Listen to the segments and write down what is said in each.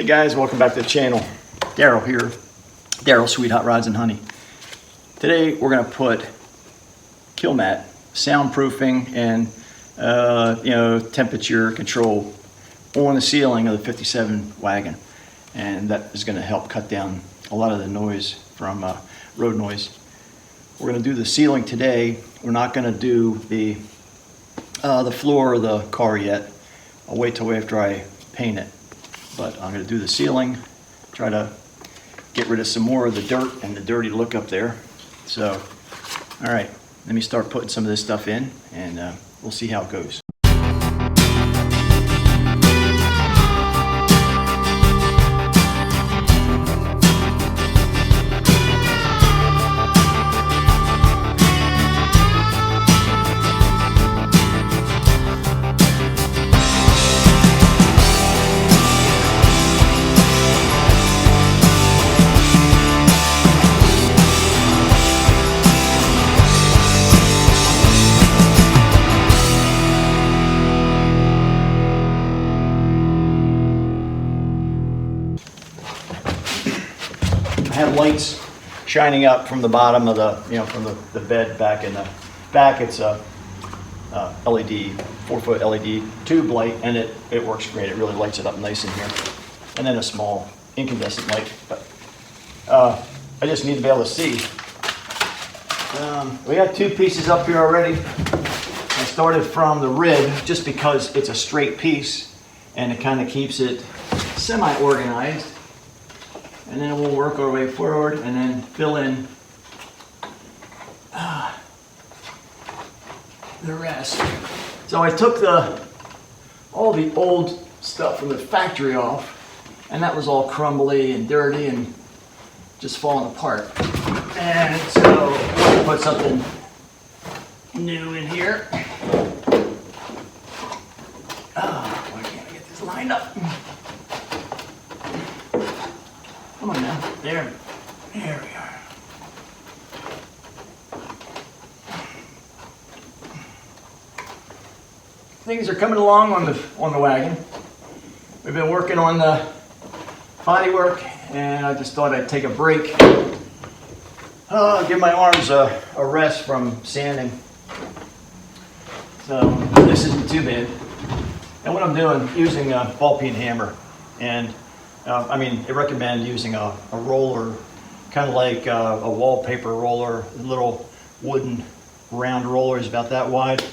Hey guys, welcome back to the channel. Daryl here, Daryl Sweet Hot Rods and Honey. Today we're going to put kill mat, soundproofing, and temperature control on the ceiling of the 57 wagon, and that is going to help cut down a lot of the noise from road noise. We're going to do the ceiling today. We're not going to do the floor of the car yet. I'll wait till after I paint it. But I'm going to do the ceiling, try to get rid of some more of the dirt and the dirty look up there. So, all right, let me start putting some of this stuff in, and we'll see how it goes. I have lights shining up from the bottom of the, from the bed back in the back. It's a LED, 4-foot LED tube light, and it works great. It really lights it up nice in here. And then a small incandescent light. But I just need to be able to see. We got two pieces up here already. I started from the rib just because it's a straight piece and it kind of keeps it semi-organized. And then we'll work our way forward and then fill in the rest. So I took all the old stuff from the factory off, and that was all crumbly and dirty and just falling apart. And so I'm going to put something new in here. Why can't I get this lined up? Come on now. There we are. Things are coming along on the wagon. We've been working on the bodywork, and I just thought I'd take a break. Give my arms a rest from sanding. So this isn't too bad. And what I'm doing, using a ball peen hammer, and I recommend using a roller, kind of like a wallpaper roller, a little wooden round roller is about that wide.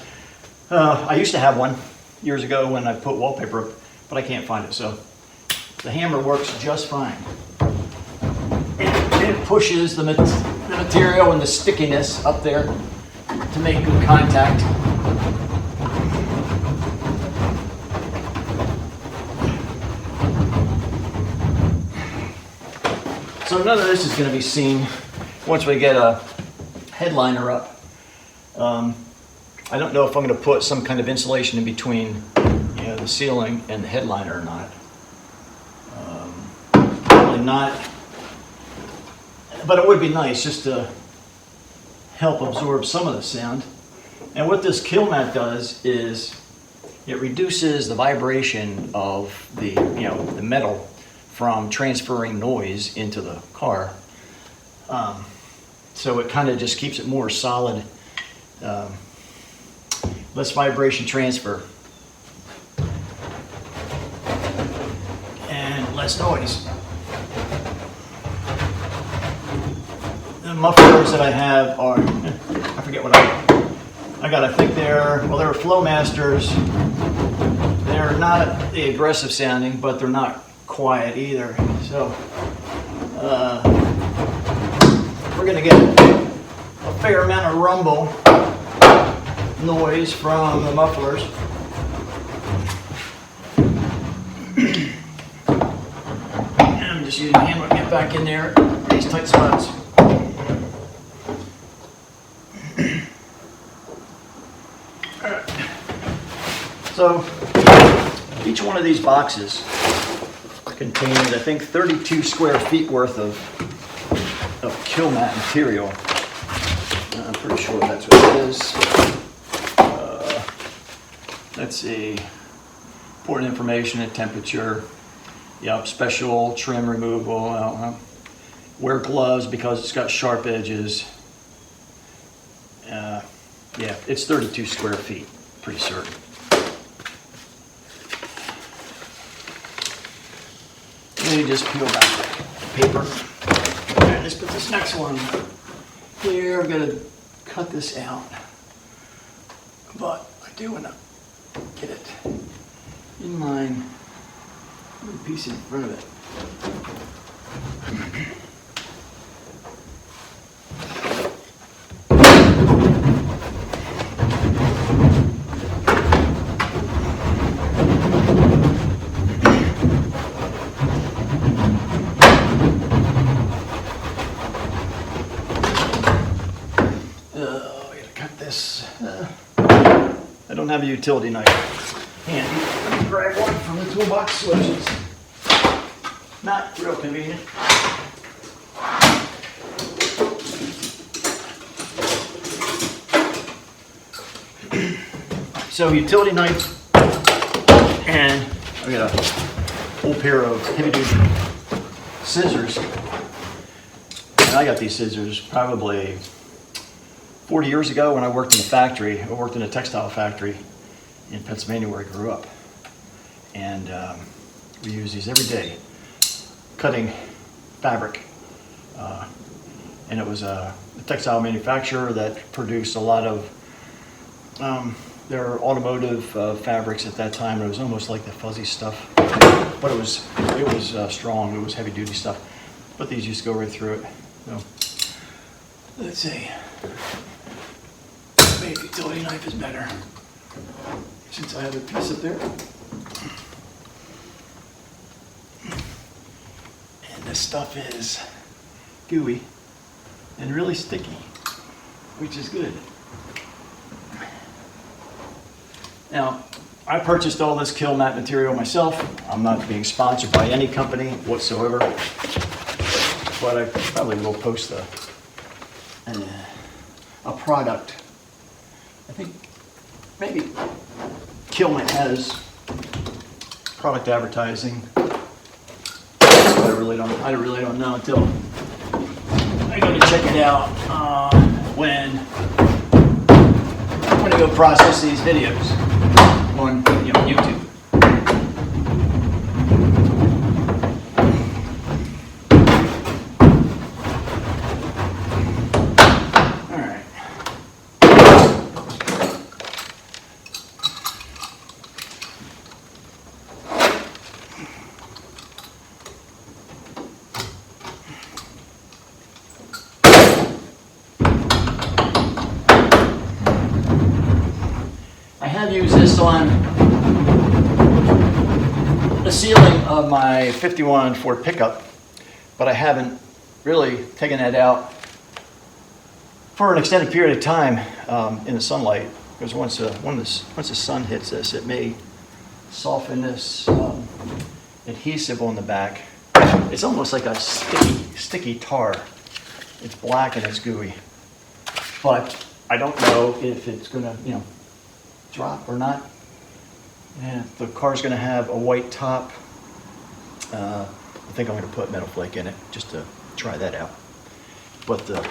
I used to have one years ago when I put wallpaper up, but I can't find it, so the hammer works just fine. It pushes the material and the stickiness up there to make good contact. So none of this is going to be seen once we get a headliner up. I don't know if I'm going to put some kind of insulation in between the ceiling and the headliner or not. Probably not. But it would be nice just to help absorb some of the sound. And what this kill mat does is it reduces the vibration of the metal from transferring noise into the car. So it kind of just keeps it more solid, less vibration transfer, and less noise. The mufflers that I have are, I forget what I got. I think they're Flowmasters. They're not the aggressive sounding, but they're not quiet either. So we're going to get a fair amount of rumble noise from the mufflers. And I'm just using the hammer to get back in there, these tight spots. Alright. So each one of these boxes contains, I think, 32 square feet worth of kill mat material. I'm pretty sure that's what it is. Let's see. Important information and temperature. Yep, special trim removal. Wear gloves because it's got sharp edges. Yeah, it's 32 square feet, pretty certain. Let me just peel back the paper. And let's put this next one here. I'm gonna cut this out, but I do want to get it in line. Put a piece in front of it. I don't have a utility knife handy. Let me grab one from the toolbox, which is not real convenient. So utility knife, and I got a whole pair of heavy-duty scissors. And I got these scissors probably 40 years ago when I worked in a factory. I worked in a textile factory in Pennsylvania where I grew up. And we use these every day, cutting fabric. And it was a textile manufacturer that produced a lot of their automotive fabrics at that time. It was almost like the fuzzy stuff, but it was strong. It was heavy duty stuff. But these used to go right through it. So let's see. Maybe utility knife is better since I have a piece up there. And this stuff is gooey and really sticky, which is good. Now, I purchased all this kill mat material myself. I'm not being sponsored by any company whatsoever, but I probably will post a product. I think maybe Killmat has product advertising. I really don't know until I go to check it out when I'm gonna go process these videos on YouTube. I have used this on the ceiling of my 51 Ford pickup, but I haven't really taken that out for an extended period of time in the sunlight, because once the sun hits this, it may soften this adhesive on the back. It's almost like a sticky tar. It's black and it's gooey, but I don't know if it's gonna, drop or not. And the car's going to have a white top. I think I'm going to put metal flake in it just to try that out. But the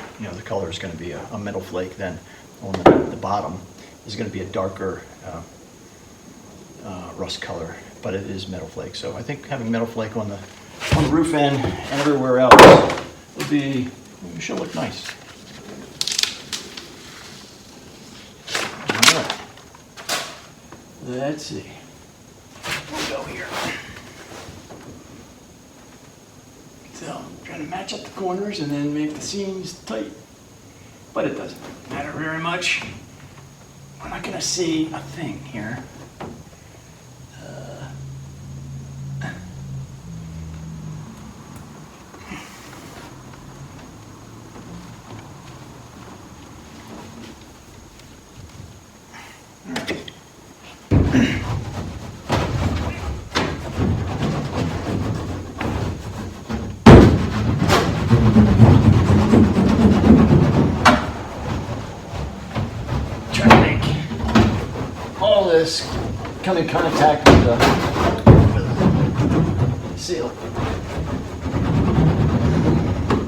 color is going to be a metal flake. Then on the bottom is going to be a darker rust color, but it is metal flake. So I think having metal flake on the roof end and everywhere else should look nice. Let's see. We'll go here. So I'm trying to match up the corners and then make the seams tight. But it doesn't matter very much. We're not going to see a thing here. Come in contact with the ceiling.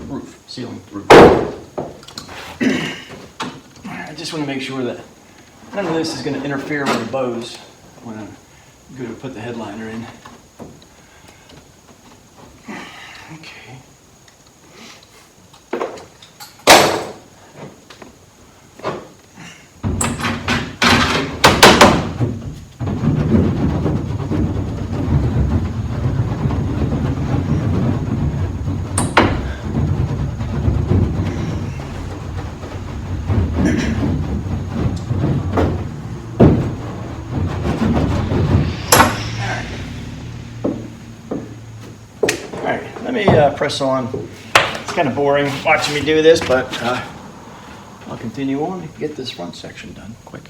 Roof, ceiling, roof. I just want to make sure that none of this is going to interfere with the bows when I go to put the headliner in. Okay. Let me press on. It's kind of boring watching me do this, but I'll continue on and get this front section done quick.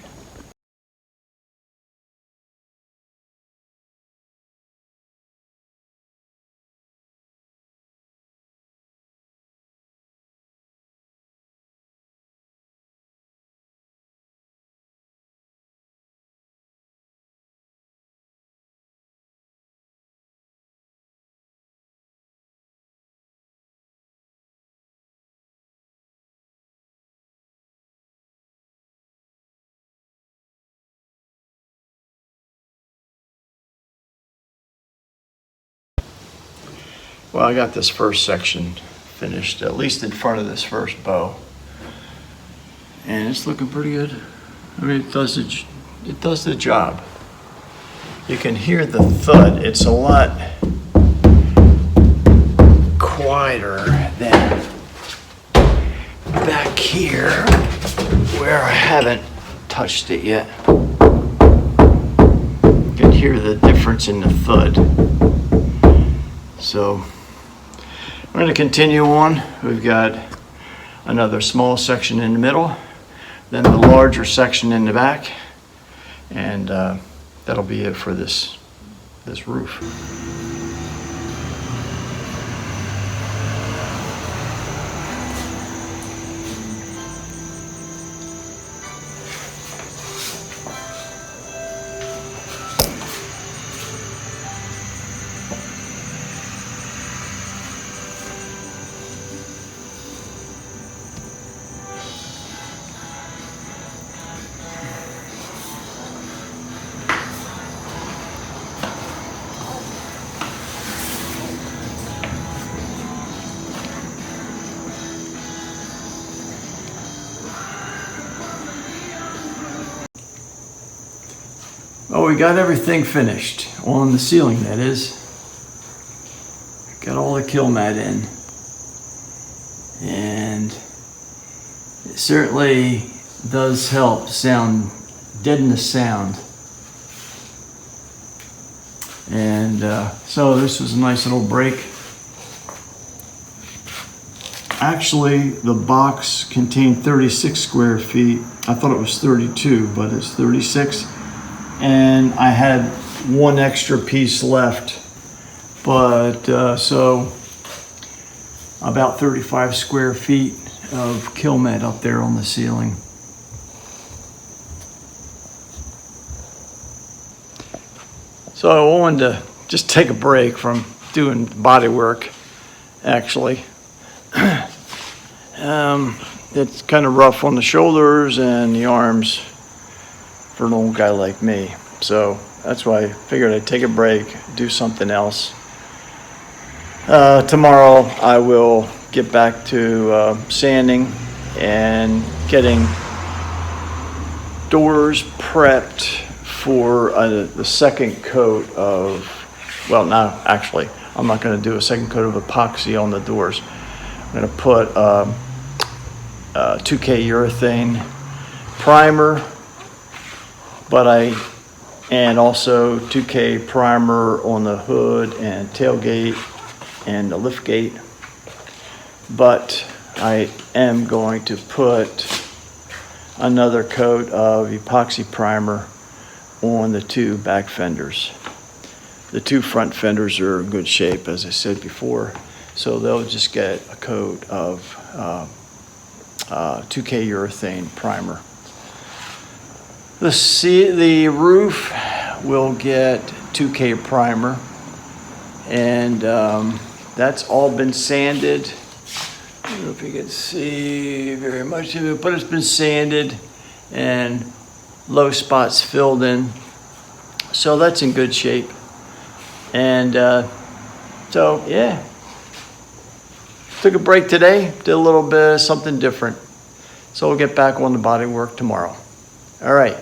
Well, I got this first section finished, at least in front of this first bow, and it's looking pretty good. I mean, it does the job. You can hear the thud. It's a lot quieter than back here where I haven't touched it yet. You can hear the difference in the thud. So we're going to continue on. We've got another small section in the middle, then the larger section in the back, and that'll be it for this roof. Well, we got everything finished on the ceiling, that is. Got all the kill mat in. And it certainly does help deaden the sound. And so this was a nice little break. Actually, the box contained 36 square feet. I thought it was 32, but it's 36. And I had one extra piece left, but so about 35 square feet of kill mat up there on the ceiling. So I wanted to just take a break from doing body work, actually. It's kind of rough on the shoulders and the arms for an old guy like me. So that's why I figured I'd take a break, do something else. Tomorrow I will get back to sanding and getting doors prepped for the second coat of, well, no, actually, I'm not going to do a second coat of epoxy on the doors. I'm going to put 2K urethane primer, and also 2K primer on the hood and tailgate and the lift gate. But I am going to put another coat of epoxy primer on the two back fenders. The two front fenders are in good shape, as I said before, so they'll just get a coat of 2K urethane primer. The roof will get 2K primer, And that's all been sanded. I don't know if you can see very much of it, but it's been sanded and low spots filled in. So that's in good shape. And so, yeah. Took a break today, did a little bit of something different. So we'll get back on the body work tomorrow. All right.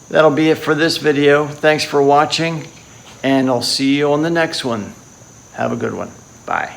That'll be it for this video. Thanks for watching, and I'll see you on the next one. Have a good one. Bye.